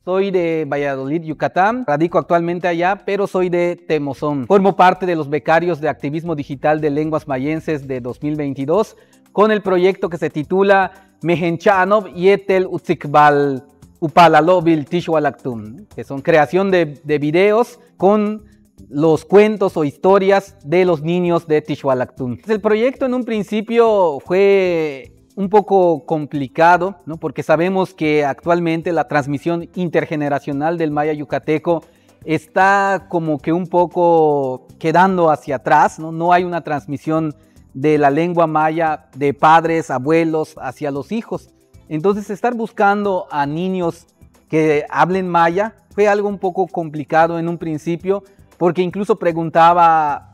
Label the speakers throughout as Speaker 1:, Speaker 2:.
Speaker 1: Soy de Valladolid, Yucatán, radico actualmente allá, pero soy de Temozón. Formo parte de los becarios de activismo digital de lenguas mayenses de 2022 con el proyecto que se titula Mehenchanov Yetel Utzikbal Upalalobil Tishwalaktum, que son creación de videos con los cuentos o historias de los niños de Tishwalaktum. El proyecto en un principio fue un poco complicado, ¿no? Porque sabemos que actualmente la transmisión intergeneracional del maya yucateco está como que un poco quedando hacia atrás, ¿no? No hay una transmisión de la lengua maya de padres, abuelos hacia los hijos. Entonces estar buscando a niños que hablen maya fue algo un poco complicado en un principio, porque incluso preguntaba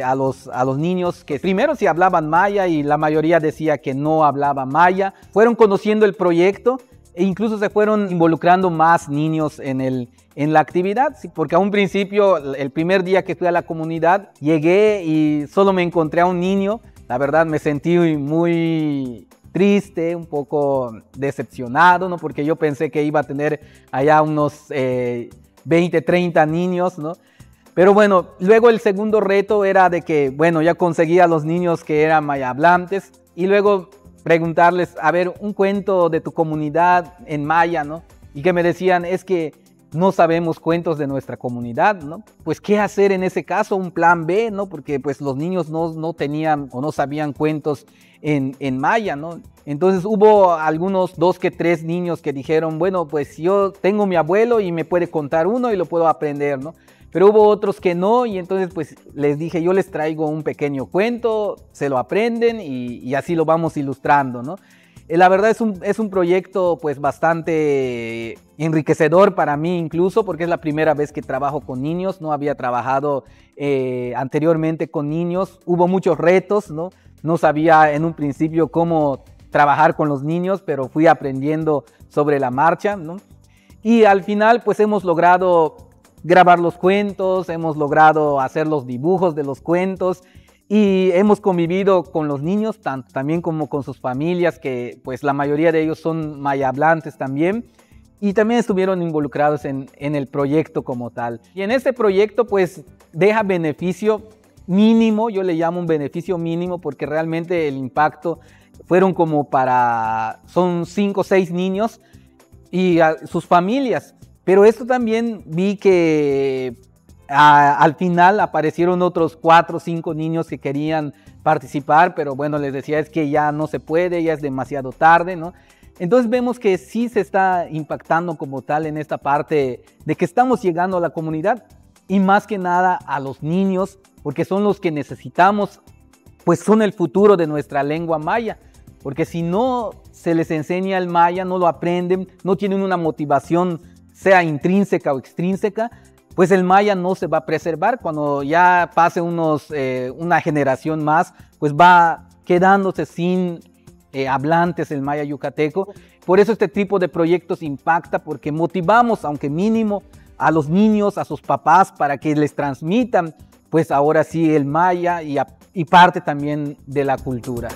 Speaker 1: a los niños que primero si hablaban maya y la mayoría decía que no hablaba maya. Fueron conociendo el proyecto e incluso se fueron involucrando más niños en la actividad, ¿sí? Porque a un principio, el primer día que fui a la comunidad, llegué y solo me encontré a un niño. La verdad me sentí muy triste, un poco decepcionado, ¿no? Porque yo pensé que iba a tener allá unos 20, 30 niños, ¿no? Pero bueno, luego el segundo reto era de que, bueno, ya conseguí a los niños que eran maya hablantes y luego preguntarles, a ver, un cuento de tu comunidad en maya, ¿no? Y que me decían, es que no sabemos cuentos de nuestra comunidad, ¿no? Pues, ¿qué hacer en ese caso? Un plan B, ¿no? Porque pues los niños no tenían o no sabían cuentos en maya, ¿no? Entonces hubo algunos 2 que 3 niños que dijeron, bueno, pues yo tengo mi abuelo y me puede contar uno y lo puedo aprender, ¿no? Pero hubo otros que no y entonces pues les dije, yo les traigo un pequeño cuento, se lo aprenden y así lo vamos ilustrando, ¿no? La verdad es un proyecto pues bastante enriquecedor para mí incluso, porque es la primera vez que trabajo con niños, no había trabajado anteriormente con niños, hubo muchos retos, ¿no? No sabía en un principio cómo trabajar con los niños, pero fui aprendiendo sobre la marcha, ¿no? Y al final pues hemos logrado grabar los cuentos, hemos logrado hacer los dibujos de los cuentos y hemos convivido con los niños, tanto también como con sus familias, que pues la mayoría de ellos son maya hablantes también, y también estuvieron involucrados en el proyecto como tal. Y en este proyecto pues deja beneficio mínimo, yo le llamo un beneficio mínimo porque realmente el impacto fueron son 5 o 6 niños y sus familias. Pero esto también vi que al final aparecieron otros 4 o 5 niños que querían participar, pero bueno, les decía es que ya no se puede, ya es demasiado tarde, ¿no? Entonces vemos que sí se está impactando como tal en esta parte de que estamos llegando a la comunidad y más que nada a los niños, porque son los que necesitamos, pues son el futuro de nuestra lengua maya, porque si no se les enseña el maya, no lo aprenden, no tienen una motivación sea intrínseca o extrínseca, pues el maya no se va a preservar. Cuando ya pase una generación más, pues va quedándose sin hablantes el maya yucateco. Por eso este tipo de proyectos impacta, porque motivamos, aunque mínimo, a los niños, a sus papás, para que les transmitan, pues ahora sí el maya y parte también de la cultura.